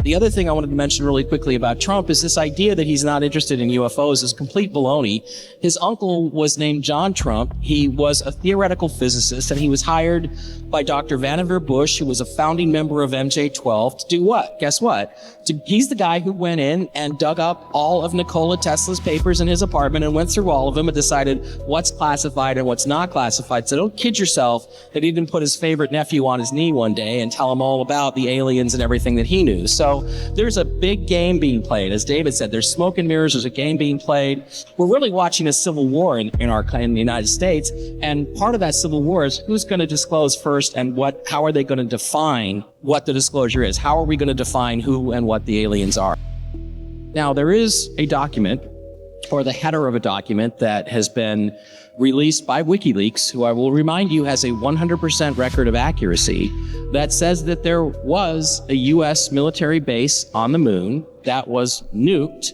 The other thing I wanted to mention really quickly about Trump is this idea that he's not interested in UFOs is complete baloney. His uncle was named John Trump. He was a theoretical physicist, and he was hired by Dr. Vannevar Bush, who was a founding member of MJ-12, to do what? Guess what? He's the guy who went in and dug up all of Nikola Tesla's papers in his apartment and went through all of them and decided what's classified and what's not classified. So don't kid yourself that he didn't put his favorite nephew on his knee one day and tell him all about the aliens and everything that he knew. So there's a big game being played. As David said, there's smoke and mirrors, there's a game being played. We're really watching a civil war in the United States, and part of that civil war is who's going to disclose first and how are they going to define what the disclosure is? How are we going to define who and what the aliens are? Now, there is a document, or the header of a document, that has been released by WikiLeaks, who I will remind you has a 100% record of accuracy, that says that there was a U.S. military base on the moon that was nuked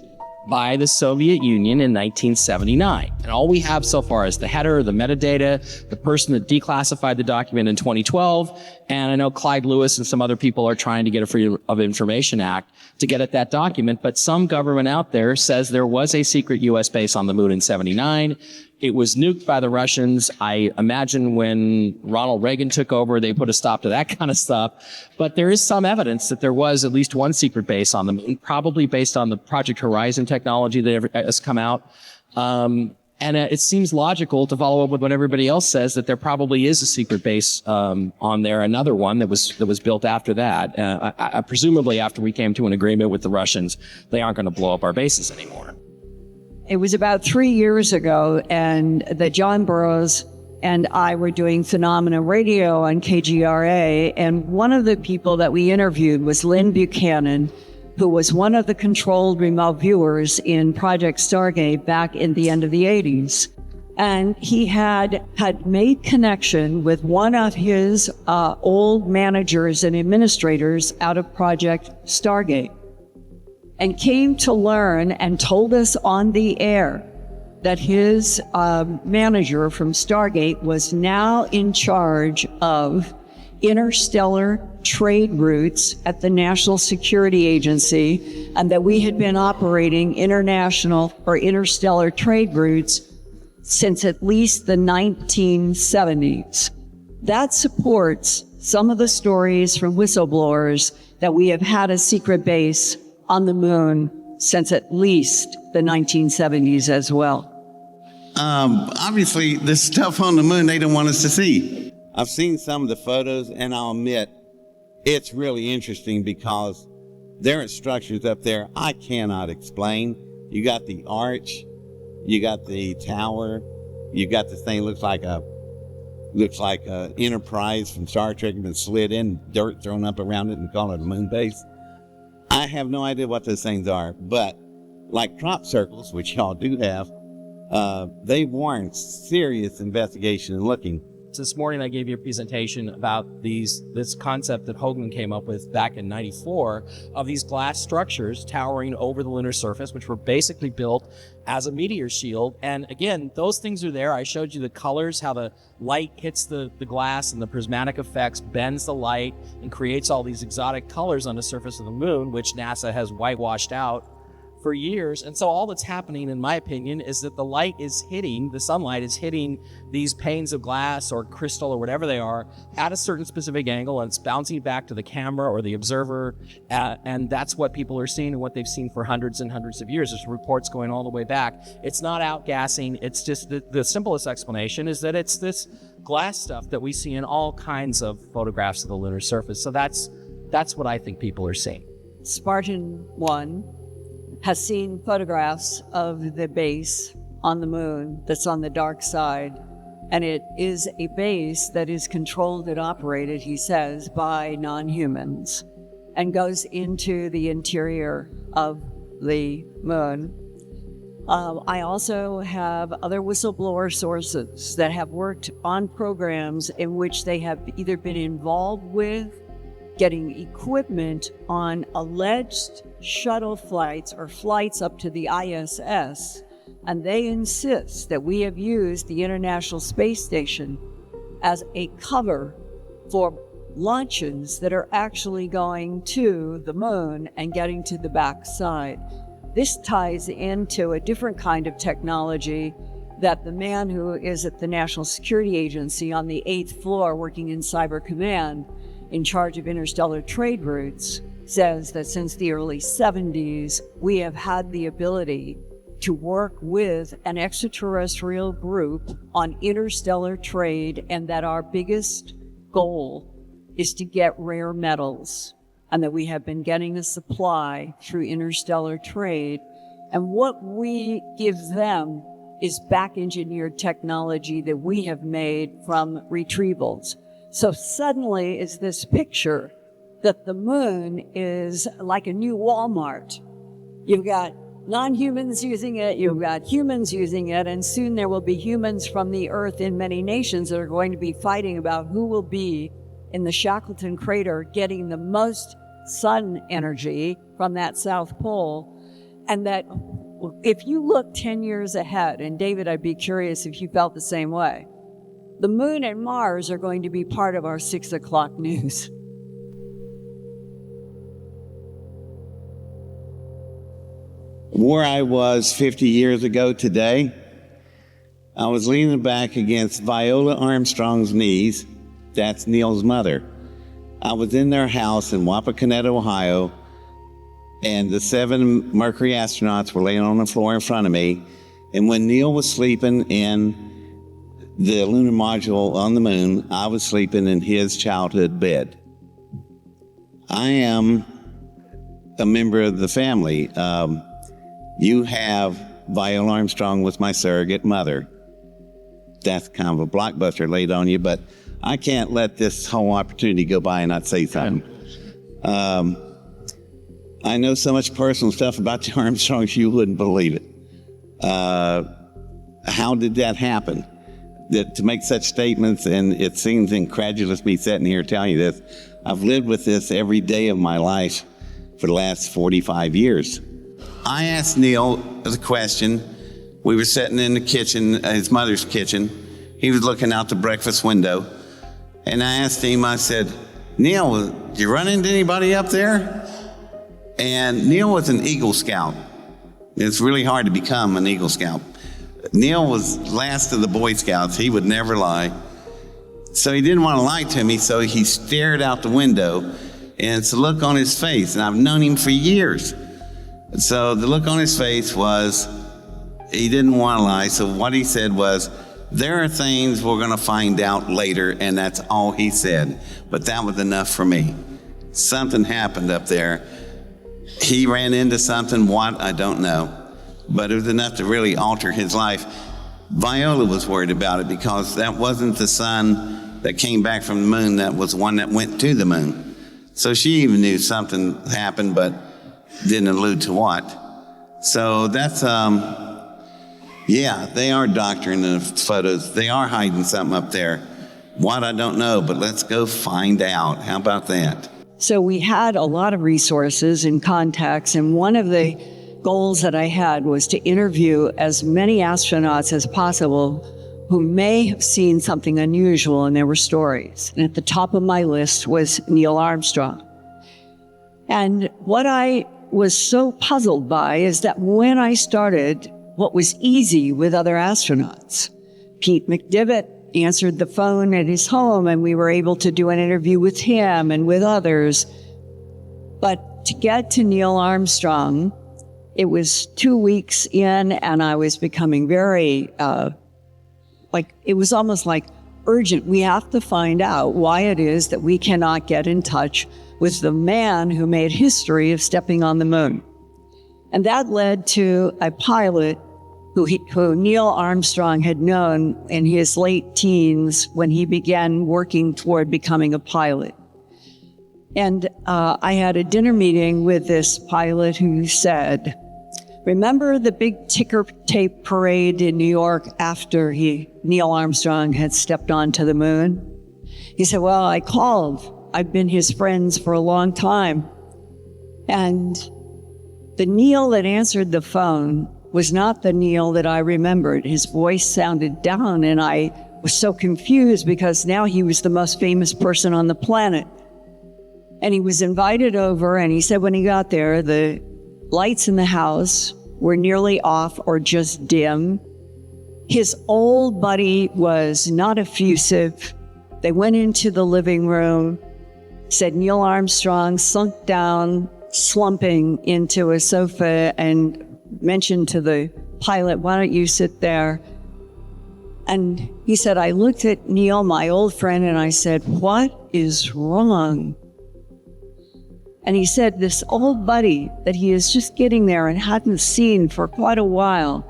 by the Soviet Union in 1979. And all we have so far is the header, the metadata, the person that declassified the document in 2012, and I know Clyde Lewis and some other people are trying to get a Freedom of Information Act to get at that document, but some government out there says there was a secret U.S. base on the moon in 79. It was nuked by the Russians. I imagine when Ronald Reagan took over, they put a stop to that kind of stuff. But there is some evidence that there was at least one secret base on the moon, probably based on the Project Horizon technology that has come out. And it seems logical to follow up with what everybody else says, that there probably is a secret base on there, another one that was built after that. Presumably after we came to an agreement with the Russians, they aren't going to blow up our bases anymore. It was about 3 years ago, and that John Burroughs and I were doing Phenomena Radio on KGRA, and one of the people that we interviewed was Lynn Buchanan, who was one of the controlled remote viewers in Project Stargate back in the end of the 80s. And he had made connection with one of his old managers and administrators out of Project Stargate, and came to learn and told us on the air that his manager from Stargate was now in charge of interstellar trade routes at the National Security Agency, and that we had been operating international or interstellar trade routes since at least the 1970s. That supports some of the stories from whistleblowers that we have had a secret base on the moon since at least the 1970s as well. Obviously, the stuff on the moon they don't want us to see. I've seen some of the photos, and I'll admit it's really interesting because there are structures up there I cannot explain. You got the arch, you got the tower, you got the thing looks like a Enterprise from Star Trek, been slid in, dirt thrown up around it, and call it a moon base. I have no idea what those things are, but like crop circles, which y'all do have, they warrant serious investigation and looking. This morning I gave you a presentation about this concept that Hogan came up with back in '94 of these glass structures towering over the lunar surface, which were basically built as a meteor shield. And again, those things are there. I showed you the colors, how the light hits the glass and the prismatic effects bends the light and creates all these exotic colors on the surface of the moon, which NASA has whitewashed out for years. And so all that's happening, in my opinion, is that the sunlight is hitting these panes of glass or crystal or whatever they are at a certain specific angle, and it's bouncing back to the camera or the observer. And that's what people are seeing and what they've seen for hundreds and hundreds of years. There's reports going all the way back. It's not outgassing. It's just the simplest explanation is that it's this glass stuff that we see in all kinds of photographs of the lunar surface. So that's what I think people are seeing. Spartan 1 has seen photographs of the base on the moon that's on the dark side. And it is a base that is controlled and operated, he says, by non-humans and goes into the interior of the moon. I also have other whistleblower sources that have worked on programs in which they have either been involved with getting equipment on alleged shuttle flights or flights up to the ISS, and they insist that we have used the International Space Station as a cover for launches that are actually going to the moon and getting to the backside. This ties into a different kind of technology that the man who is at the National Security Agency on the 8th floor working in Cyber Command in charge of interstellar trade routes says that since the early 70s, we have had the ability to work with an extraterrestrial group on interstellar trade, and that our biggest goal is to get rare metals, and that we have been getting a supply through interstellar trade. And what we give them is back-engineered technology that we have made from retrievals. So suddenly is this picture that the moon is like a new Walmart. You've got non-humans using it, you've got humans using it, and soon there will be humans from the Earth in many nations that are going to be fighting about who will be in the Shackleton crater getting the most sun energy from that South Pole. And that if you look 10 years ahead, and David, I'd be curious if you felt the same way, the moon and Mars are going to be part of our 6 o'clock news. Where I was 50 years ago today, I was leaning back against Viola Armstrong's knees. That's Neil's mother. I was in their house in 𝗪𝗘𝗕𝗦𝗧𝗘, Ohio, and the 7 Mercury astronauts were laying on the floor in front of me. And when Neil was sleeping in the lunar module on the moon, I was sleeping in his childhood bed. I am a member of the family. You have Viola Armstrong was my surrogate mother. That's kind of a blockbuster laid on you, but I can't let this whole opportunity go by and not say something. I know so much personal stuff about the Armstrongs you wouldn't believe it. How did that happen? That to make such statements, and it seems incredulous me sitting here telling you this. I've lived with this every day of my life for the last 45 years. I asked Neil the question. We were sitting in the kitchen, his mother's kitchen. He was looking out the breakfast window. And I asked him, I said, Neil, did you run into anybody up there? And Neil was an Eagle Scout. It's really hard to become an Eagle Scout. Neil was last of the Boy Scouts. He would never lie. So he didn't want to lie to me, so he stared out the window, and it's a look on his face. And I've known him for years. So the look on his face was, he didn't want to lie. So what he said was, there are things we're going to find out later, and that's all he said. But that was enough for me. Something happened up there. He ran into something, what, I don't know. But it was enough to really alter his life. Viola was worried about it because that wasn't the sun that came back from the moon, that was one that went to the moon. So she even knew something happened, but didn't allude to what. So that's, yeah, they are doctoring the photos. They are hiding something up there. What, I don't know, but let's go find out. How about that? So we had a lot of resources and contacts, and one of the goals that I had was to interview as many astronauts as possible who may have seen something unusual in their stories. And at the top of my list was Neil Armstrong. And what I was so puzzled by is that when I started what was easy with other astronauts, Pete McDivitt answered the phone at his home, and we were able to do an interview with him and with others. But to get to Neil Armstrong, it was 2 weeks in, and I was becoming very, it was almost like urgent. We have to find out why it is that we cannot get in touch with the man who made history of stepping on the moon. And that led to a pilot who Neil Armstrong had known in his late teens when he began working toward becoming a pilot. And I had a dinner meeting with this pilot who said, remember the big ticker tape parade in New York after Neil Armstrong had stepped onto the moon? He said, well, I called. I've been his friends for a long time. And the Neil that answered the phone was not the Neil that I remembered. His voice sounded down, and I was so confused because now he was the most famous person on the planet. And he was invited over, and he said when he got there, the lights in the house were nearly off or just dim. His old buddy was not effusive. They went into the living room, said Neil Armstrong sunk down, slumping into a sofa, and mentioned to the pilot, "Why don't you sit there?" And he said, I looked at Neil, my old friend, and I said, "What is wrong?" And he said this old buddy that he is just getting there and hadn't seen for quite a while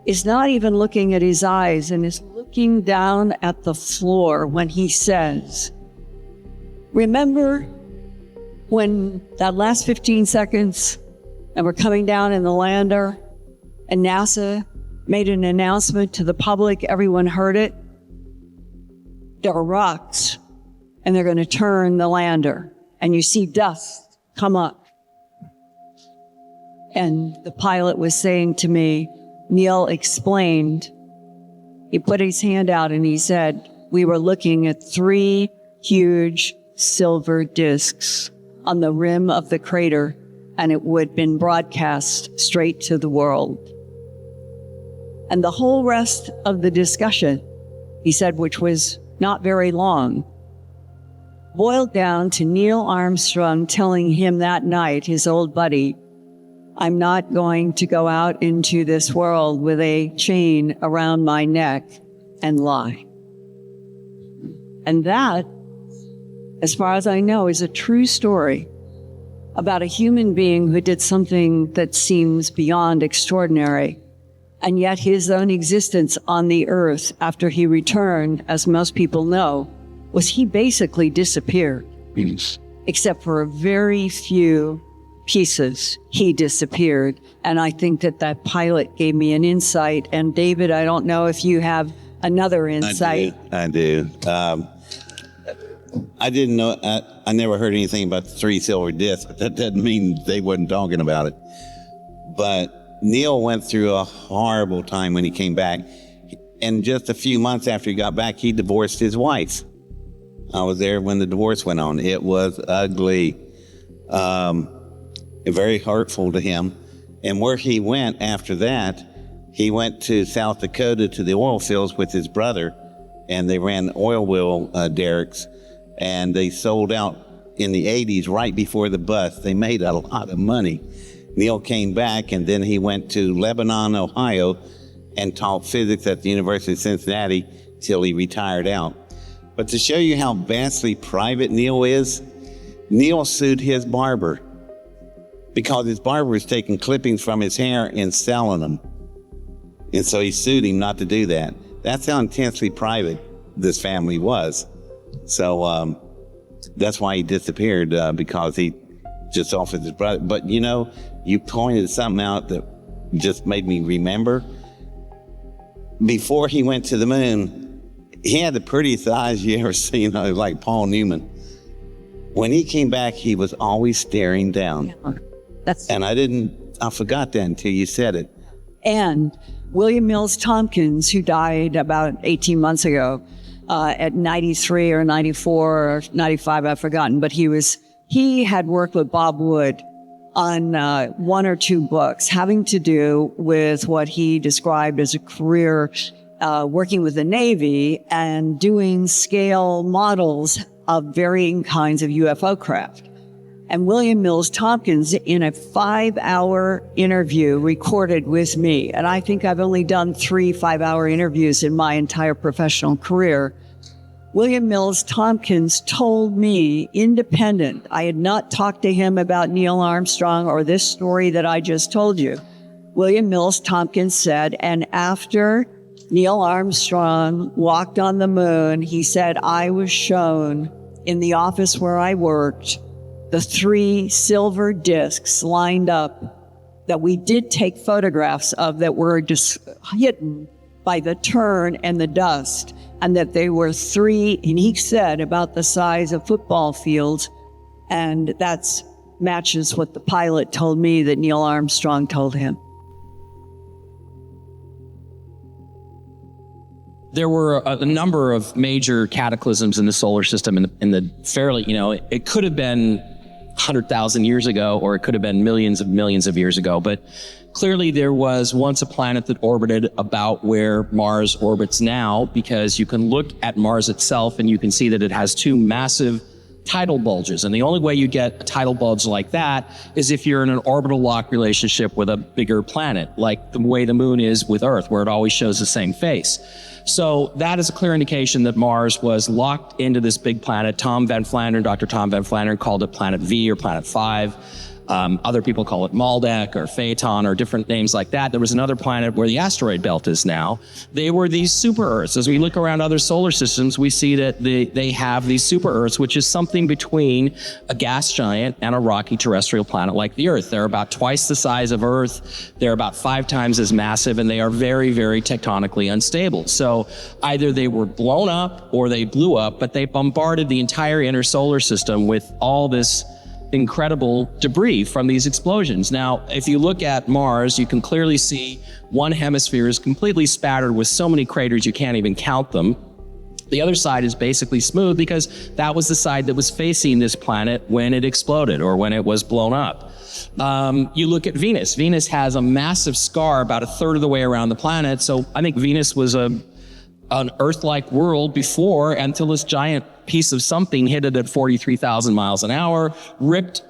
is not even looking at his eyes and is looking down at the floor when he says, "Remember when that last 15 seconds and we're coming down in the lander and NASA made an announcement to the public, everyone heard it? There are rocks and they're going to turn the lander and you see dust come up." And the pilot was saying to me, Neil explained, he put his hand out and he said, "We were looking at 3 huge silver discs on the rim of the crater, and it would have been broadcast straight to the world." And the whole rest of the discussion, he said, which was not very long, boiled down to Neil Armstrong telling him that night, his old buddy, "I'm not going to go out into this world with a chain around my neck and lie." And that, as far as I know, is a true story about a human being who did something that seems beyond extraordinary. And yet his own existence on the earth after he returned, as most people know, was he basically disappeared. Except for a very few pieces, he disappeared. And I think that that pilot gave me an insight. And David, I don't know if you have another insight. I do. I didn't know, I never heard anything about the 3 silver discs, but that doesn't mean they wasn't talking about it. But Neil went through a horrible time when he came back. And just a few months after he got back, he divorced his wife. I was there when the divorce went on. It was ugly, very hurtful to him. And where he went after that, he went to South Dakota to the oil fields with his brother, and they ran oil well derricks, and they sold out in the 80s right before the bust. They made a lot of money. Neil came back, and then he went to Lebanon, Ohio, and taught physics at the University of Cincinnati till he retired out. But to show you how vastly private Neil is, Neil sued his barber because his barber was taking clippings from his hair and selling them. And so he sued him not to do that. That's how intensely private this family was. So that's why he disappeared, because he just offered his brother. But you know, you pointed something out that just made me remember. Before he went to the moon, he had the prettiest eyes you ever seen, like Paul Newman. When he came back, he was always staring down. And I forgot that until you said it. And William Mills Tompkins, who died about 18 months ago, at 93 or 94 or 95, I've forgotten, but he had worked with Bob Wood on 1 or 2 books having to do with what he described as a career working with the Navy and doing scale models of varying kinds of UFO craft. And William Mills Tompkins, in a 5-hour interview recorded with me, and I think I've only done 3 5-hour interviews in my entire professional career, William Mills Tompkins told me, independent, I had not talked to him about Neil Armstrong or this story that I just told you. William Mills Tompkins said, and after Neil Armstrong walked on the moon, he said, I was shown in the office where I worked the 3 silver discs lined up that we did take photographs of that were just hidden by the turn and the dust, and that they were 3, and he said, about the size of football fields, and that matches what the pilot told me that Neil Armstrong told him. there were a number of major cataclysms in the solar system in the fairly, it could have been 100,000 years ago, or it could have been millions of years ago. But clearly there was once a planet that orbited about where Mars orbits now, because you can look at Mars itself and you can see that it has two massive tidal bulges. And the only way you get a tidal bulge like that is if you're in an orbital lock relationship with a bigger planet, like the way the moon is with Earth, where it always shows the same face. So that is a clear indication that Mars was locked into this big planet. Dr. Tom Van Flandern called it Planet V or Planet 5. Other people call it Maldek or Phaeton or different names like that. There was another planet where the asteroid belt is now. They were these super Earths. As we look around other solar systems, we see that they have these super Earths, which is something between a gas giant and a rocky terrestrial planet like the Earth. They're about twice the size of Earth. They're about 5 times as massive, and they are very, very tectonically unstable. So either they were blown up or they blew up, but they bombarded the entire inner solar system with all this incredible debris from these explosions. Now, if you look at Mars, you can clearly see one hemisphere is completely spattered with so many craters you can't even count them. The other side is basically smooth because that was the side that was facing this planet when it exploded or when it was blown up. You look at Venus. Venus has a massive scar about 1/3 of the way around the planet. So I think Venus was an Earth-like world before, until this giant piece of something hit it at 43,000 miles an hour, ripped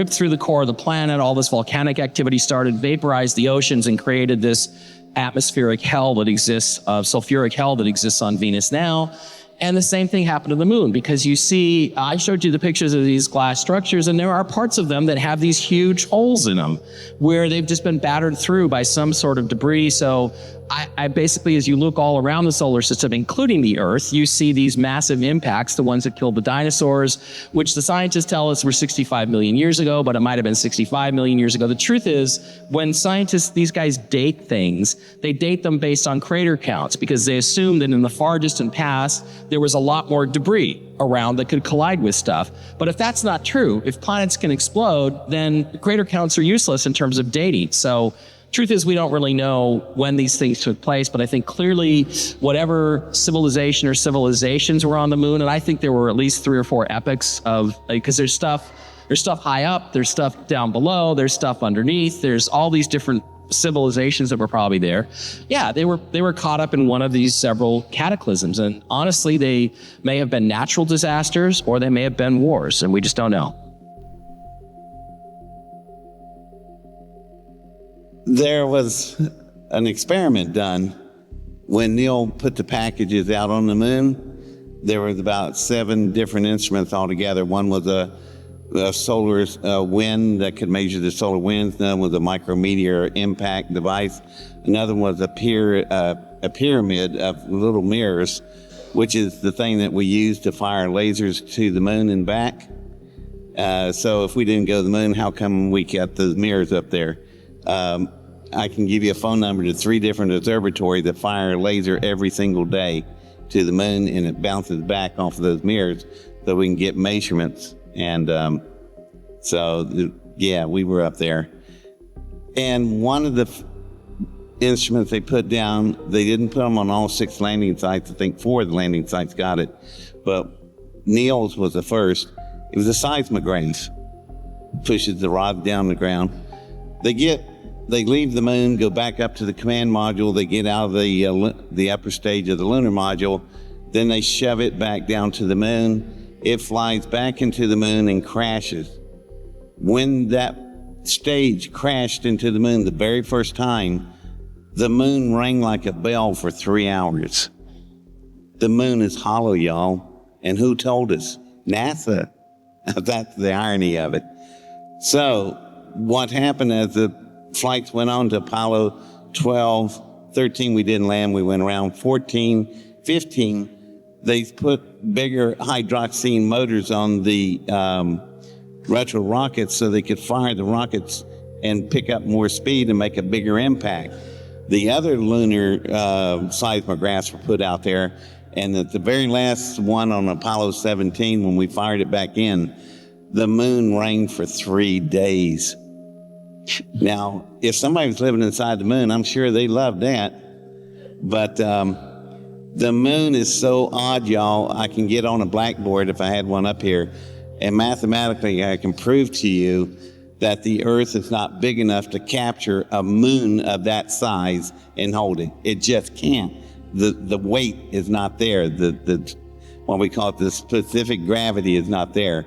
through the core of the planet. All this volcanic activity started, vaporized the oceans, and created this atmospheric hell that exists, sulfuric hell that exists on Venus now. And the same thing happened to the moon, because you see, I showed you the pictures of these glass structures, and there are parts of them that have these huge holes in them where they've just been battered through by some sort of debris. So I basically, as you look all around the solar system, including the Earth, you see these massive impacts, the ones that killed the dinosaurs, which the scientists tell us were 65 million years ago, but it might have been 65 million years ago. The truth is, when scientists, these guys date things, they date them based on crater counts, because they assume that in the far distant past, there was a lot more debris around that could collide with stuff. But if that's not true, if planets can explode, then crater counts are useless in terms of dating. So truth is, we don't really know when these things took place, but I think clearly whatever civilization or civilizations were on the moon, and I think there were at least 3 or 4 epochs of, because there's stuff high up, there's stuff down below, there's stuff underneath, there's all these different civilizations that were probably there. Yeah, they were caught up in one of these several cataclysms, and honestly, they may have been natural disasters or they may have been wars, and we just don't know. There was an experiment done when Neil put the packages out on the moon. There was about 7 different instruments altogether. One was a solar wind that could measure the solar winds. Another was a micrometeor impact device. Another was a pyramid of little mirrors, which is the thing that we use to fire lasers to the moon and back. So if we didn't go to the moon, how come we kept those mirrors up there? I can give you a phone number to 3 different observatories that fire a laser every single day to the moon, and it bounces back off of those mirrors so we can get measurements. And yeah, we were up there. And one of the instruments they put down, they didn't put them on all 6 landing sites. I think 4 of the landing sites got it, but Neil's was the first. It was a seismograph. Pushes the rod down the ground. They leave the moon, go back up to the command module. They get out of the upper stage of the lunar module. Then they shove it back down to the moon. It flies back into the moon and crashes. When that stage crashed into the moon the very first time, the moon rang like a bell for 3 hours. The moon is hollow, y'all. And who told us? NASA. That's the irony of it. So what happened as the flights went on to Apollo 12, 13, we didn't land, we went around. 14, 15, they put bigger hydroxine motors on the retro rockets so they could fire the rockets and pick up more speed and make a bigger impact. The other lunar seismographs were put out there, and at the very last one on Apollo 17, when we fired it back in, the moon rang for 3 days. Now, if somebody was living inside the moon, I'm sure they loved that. But The moon is so odd, y'all. I can get on a blackboard if I had one up here, and mathematically I can prove to you that the Earth is not big enough to capture a moon of that size and hold it. It just can't. The weight is not there. The what we call it, the specific gravity is not there.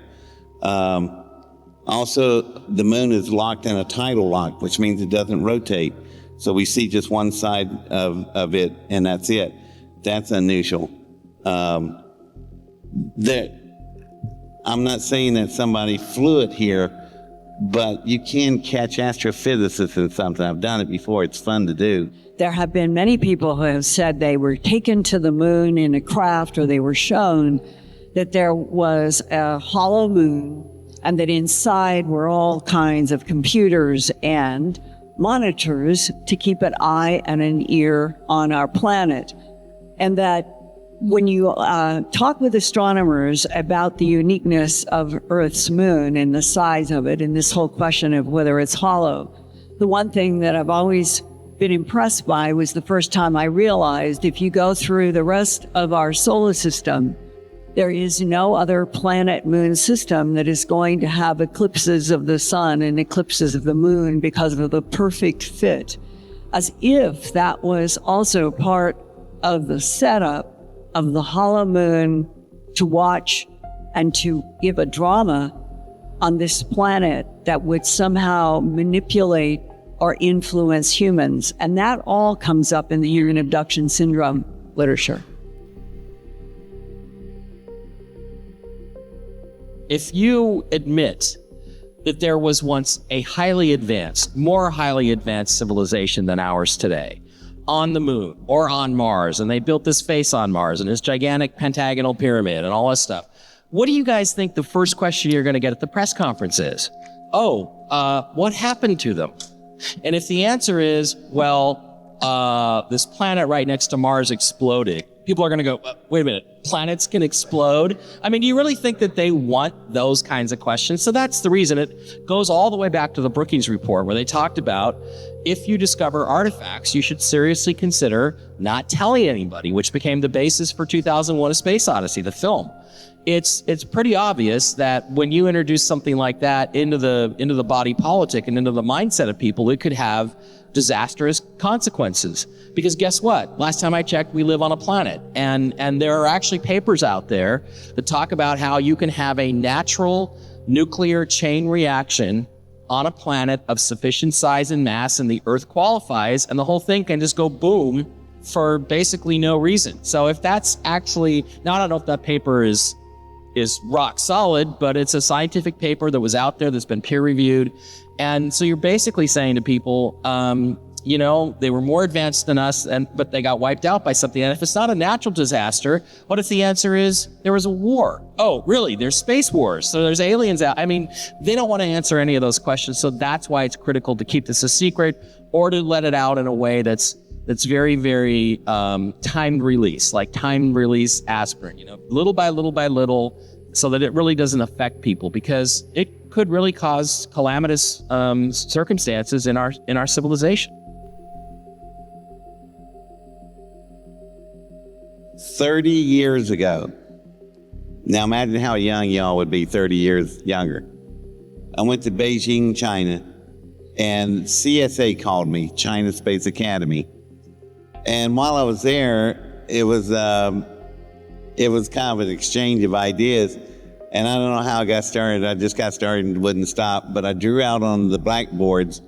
Also, the moon is locked in a tidal lock, which means it doesn't rotate. So we see just one side of it, and that's it. That's unusual. I'm not saying that somebody flew it here, but you can catch astrophysicists in something. I've done it before. It's fun to do. There have been many people who have said they were taken to the moon in a craft, or they were shown that there was a hollow moon and that inside were all kinds of computers and monitors to keep an eye and an ear on our planet. And that when you talk with astronomers about the uniqueness of Earth's moon and the size of it and this whole question of whether it's hollow, the one thing that I've always been impressed by was the first time I realized if you go through the rest of our solar system, there is no other planet-moon system that is going to have eclipses of the sun and eclipses of the moon because of the perfect fit, as if that was also part of the setup of the hollow moon to watch and to give a drama on this planet that would somehow manipulate or influence humans. And that all comes up in the human abduction syndrome literature. If you admit that there was once a highly advanced, more highly advanced civilization than ours today, on the moon or on Mars, and they built this face on Mars and this gigantic pentagonal pyramid and all this stuff, what do you guys think the first question you're going to get at the press conference is? What happened to them? And if the answer is, well, this planet right next to Mars exploded, people are going to go, wait a minute, planets can explode? I mean, do you really think that they want those kinds of questions? So that's the reason. It goes all the way back to the Brookings Report, where they talked about if you discover artifacts, you should seriously consider not telling anybody, which became the basis for 2001: A Space Odyssey, the film. It's pretty obvious that when you introduce something like that into the body politic and into the mindset of people, it could have disastrous consequences. Because guess what? Last time I checked, we live on a planet. And there are actually papers out there that talk about how you can have a natural nuclear chain reaction on a planet of sufficient size and mass, and the Earth qualifies, and the whole thing can just go boom for basically no reason. So if that's actually, now I don't know if that paper is rock solid, but it's a scientific paper that was out there that's been peer reviewed. And so you're basically saying to people, they were more advanced than us, but they got wiped out by something. And if it's not a natural disaster, what if the answer is there was a war? Oh, really? There's space wars. So there's aliens out. I mean, they don't want to answer any of those questions. So that's why it's critical to keep this a secret, or to let it out in a way that's very, very timed release, like timed release aspirin, little by little by little, so that it really doesn't affect people, because it could really cause calamitous circumstances in our civilization. 30 years ago. Now imagine how young y'all would be 30 years younger. I went to Beijing, China, and CSA called me, China Space Academy. And while I was there, it was kind of an exchange of ideas. And I don't know how I got started. I just got started and wouldn't stop. But I drew out on the blackboards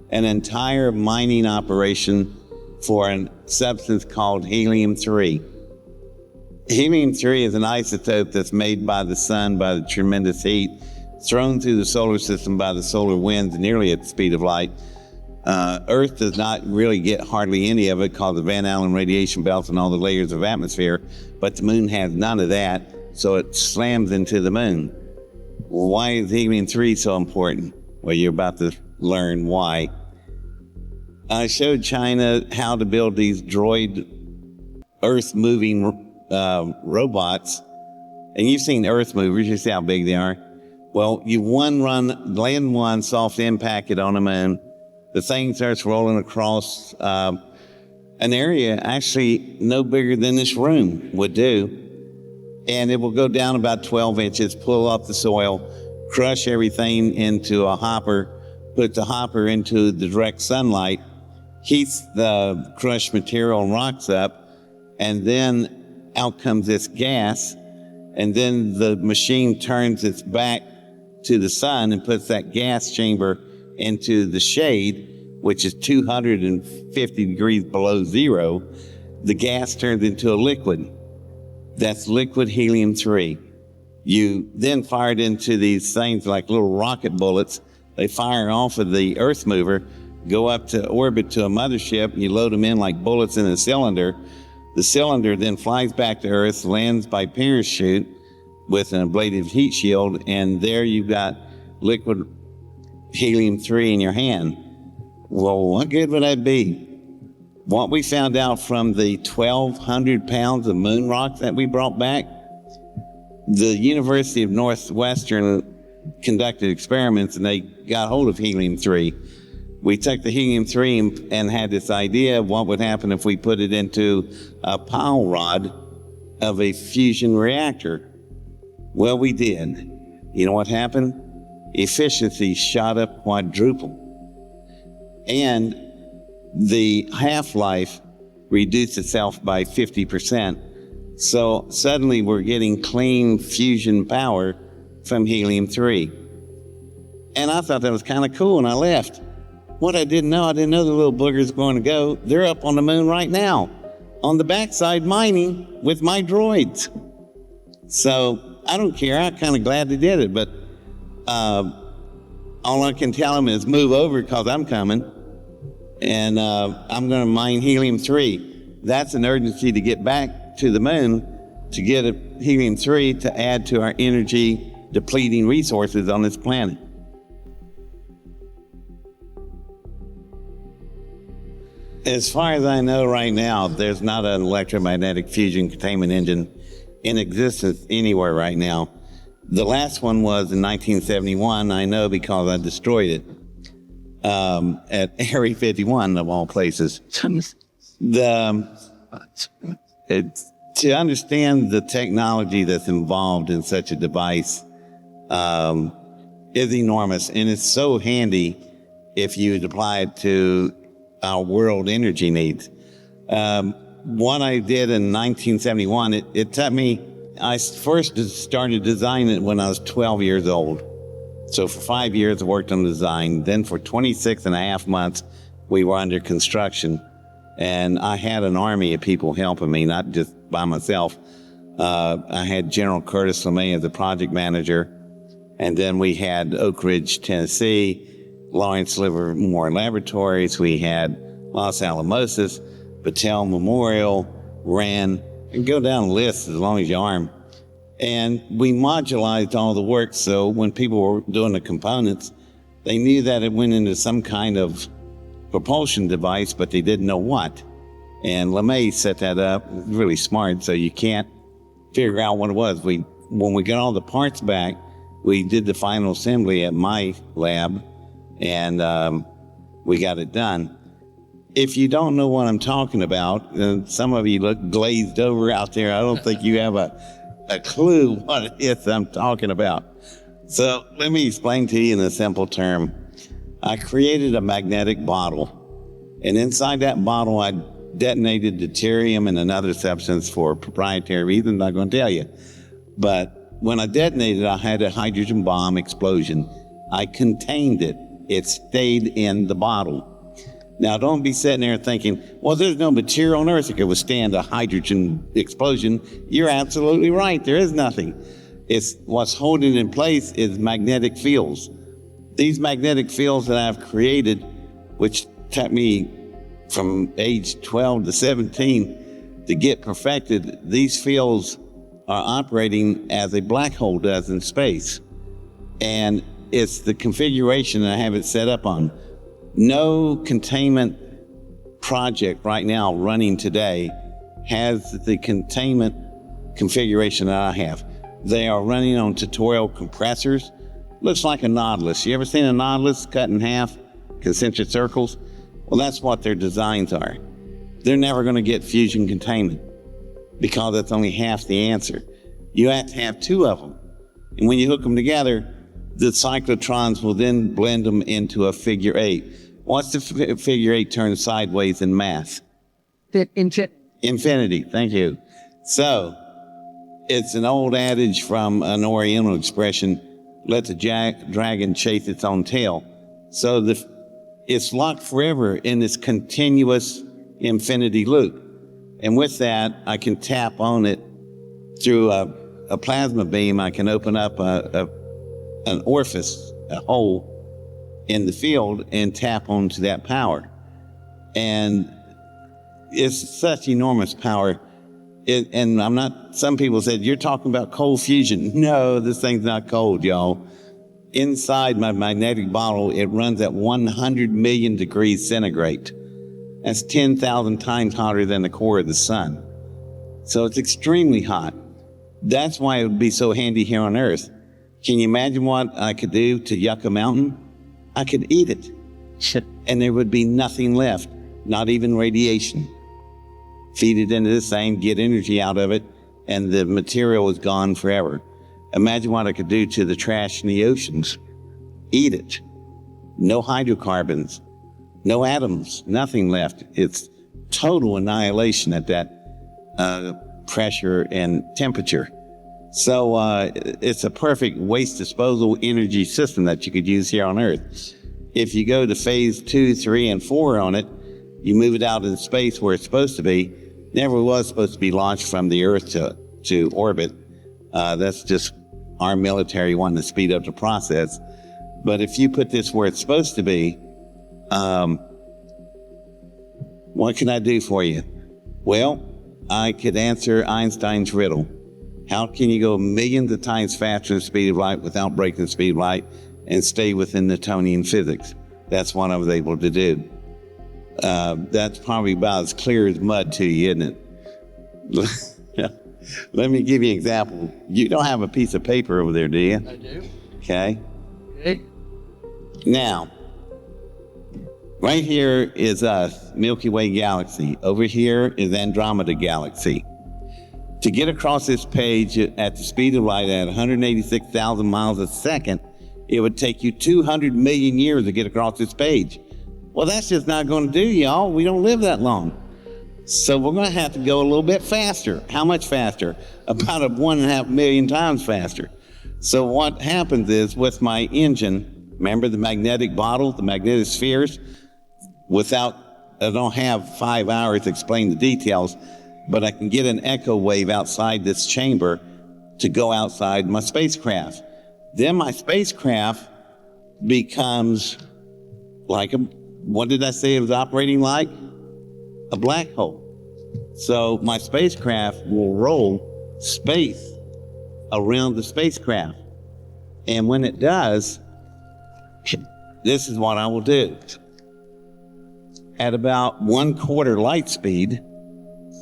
an entire mining operation for a substance called helium-3. Helium-3 is an isotope that's made by the sun by the tremendous heat, thrown through the solar system by the solar winds nearly at the speed of light. Earth does not really get hardly any of it, called the Van Allen radiation belt and all the layers of atmosphere, but the moon has none of that, so it slams into the moon. Well, why is helium-3 so important? Well, you're about to learn why. I showed China how to build these droid Earth-moving robots, and you've seen Earth movers, you see how big they are. Well, you land one, soft impact it on the moon, the thing starts rolling across an area actually no bigger than this room would do. And it will go down about 12 inches, pull up the soil, crush everything into a hopper, put the hopper into the direct sunlight, heats the crushed material and rocks up, and then out comes this gas, and then the machine turns its back to the sun and puts that gas chamber into the shade, which is 250 degrees below zero. The gas turns into a liquid. That's liquid helium-3. You then fire it into these things like little rocket bullets. They fire off of the Earth mover, go up to orbit to a mothership, and you load them in like bullets in a cylinder. The cylinder then flies back to Earth, lands by parachute with an ablative heat shield, and there you've got liquid helium-3 in your hand. Well, what good would that be? What we found out from the 1,200 pounds of moon rock that we brought back, the University of Northwestern conducted experiments and they got hold of helium-3. We took the helium-3 and had this idea of what would happen if we put it into a pile rod of a fusion reactor. Well, we did. You know what happened? Efficiency shot up quadruple. And the half-life reduced itself by 50%. So suddenly we're getting clean fusion power from helium-3. And I thought that was kind of cool, and I left. What I didn't know the little boogers were going to go. They're up on the moon right now, on the backside mining with my droids. So I don't care. I'm kind of glad they did it, but all I can tell them is move over because I'm coming. And I'm going to mine helium-3. That's an urgency to get back to the moon to get a helium-3 to add to our energy depleting resources on this planet. As far as I know right now, there's not an electromagnetic fusion containment engine in existence anywhere right now. The last one was in 1971. I know because I destroyed it. At Area 51 of all places. To understand the technology that's involved in such a device is enormous, and it's so handy if you apply it to our world energy needs. What I did in 1971, it took me, I first started designing it when I was 12 years old. So for 5 years, I worked on design. Then for 26 and a half months, we were under construction. And I had an army of people helping me, not just by myself. I had General Curtis LeMay as the project manager. And then we had Oak Ridge, Tennessee, Lawrence Livermore Laboratories. We had Los Alamos, Battelle Memorial, RAND, and go down the list as long as your arm. And we modularized all the work, so when people were doing the components, they knew that it went into some kind of propulsion device, but they didn't know what. And LeMay set that up, really smart, so you can't figure out what it was. When we got all the parts back, we did the final assembly at my lab, and we got it done. If you don't know what I'm talking about, some of you look glazed over out there. I don't think you have a clue what it is I'm talking about. So let me explain to you in a simple term. I created a magnetic bottle, and inside that bottle I detonated deuterium and another substance for proprietary reasons I'm not going to tell you. But when I detonated, I had a hydrogen bomb explosion. I contained it. It stayed in the bottle. Now, don't be sitting there thinking, well, there's no material on Earth that could withstand a hydrogen explosion. You're absolutely right. There is nothing. It's what's holding it in place is magnetic fields. These magnetic fields that I've created, which took me from age 12 to 17 to get perfected, these fields are operating as a black hole does in space. And it's the configuration that I have it set up on. No containment project right now running today has the containment configuration that I have. They are running on tutorial compressors. Looks like a nautilus. You ever seen a nautilus cut in half, concentric circles? Well, that's what their designs are. they're never going to get fusion containment because that's only half the answer. You have to have two of them. And when you hook them together, the cyclotrons will then blend them into a figure eight. What's the figure eight turned sideways in math? Infinity, thank you. So, it's an old adage from an Oriental expression, let the dragon chase its own tail. So it's locked forever in this continuous infinity loop. And with that, I can tap on it through a plasma beam. I can open up an orifice, a hole in the field, and tap onto that power. And it's such enormous power. And some people said, you're talking about cold fusion. No, this thing's not cold, y'all. Inside my magnetic bottle, it runs at 100 million degrees centigrade. That's 10,000 times hotter than the core of the sun. So it's extremely hot. That's why it would be so handy here on Earth. Can you imagine what I could do to Yucca Mountain? I could eat it. And there would be nothing left, not even radiation. Feed it into this thing, get energy out of it, and the material is gone forever. Imagine what I could do to the trash in the oceans. Eat it. No hydrocarbons, no atoms, nothing left. It's total annihilation at that pressure and temperature. So it's a perfect waste disposal energy system that you could use here on Earth. If you go to phase 2, 3, and 4 on it, you move it out into space where it's supposed to be. Never was supposed to be launched from the Earth to orbit. That's just our military wanting to speed up the process. But if you put this where it's supposed to be, what can I do for you? Well, I could answer Einstein's riddle. How can you go millions of times faster than the speed of light without breaking the speed of light and stay within Newtonian physics? That's what I was able to do. That's probably about as clear as mud to you, isn't it? Let me give you an example. You don't have a piece of paper over there, do you? I do. Okay. Now, right here is us, Milky Way galaxy. Over here is Andromeda galaxy. To get across this page at the speed of light at 186,000 miles a second, it would take you 200 million years to get across this page. Well, that's just not going to do, y'all. We don't live that long. So we're going to have to go a little bit faster. How much faster? About 1.5 million times faster. So what happens is with my engine, remember the magnetic bottle, the magnetic spheres? I don't have 5 hours to explain the details, but I can get an echo wave outside this chamber to go outside my spacecraft. Then my spacecraft becomes like what did I say it was operating like? A black hole. So my spacecraft will roll space around the spacecraft. And when it does, this is what I will do. At about 1/4 light speed,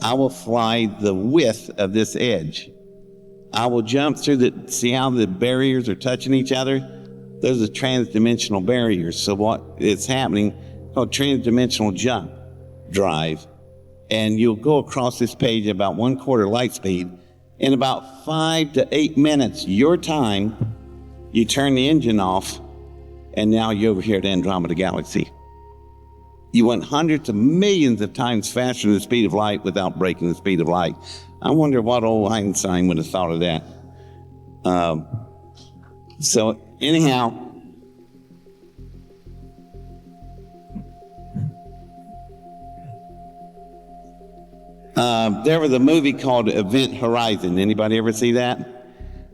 I will fly the width of this edge. I will jump through see how the barriers are touching each other? Those are transdimensional barriers. So what is happening, called transdimensional jump drive. And you'll go across this page at about 1/4 light speed. In about 5 to 8 minutes, your time, you turn the engine off, and now you're over here at Andromeda Galaxy. You went hundreds of millions of times faster than the speed of light without breaking the speed of light. I wonder what old Einstein would have thought of that. So anyhow, there was a movie called Event Horizon. Anybody ever see that?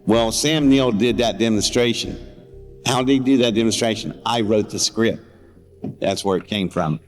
Well, Sam Neill did that demonstration. How did he do that demonstration? I wrote the script. That's where it came from.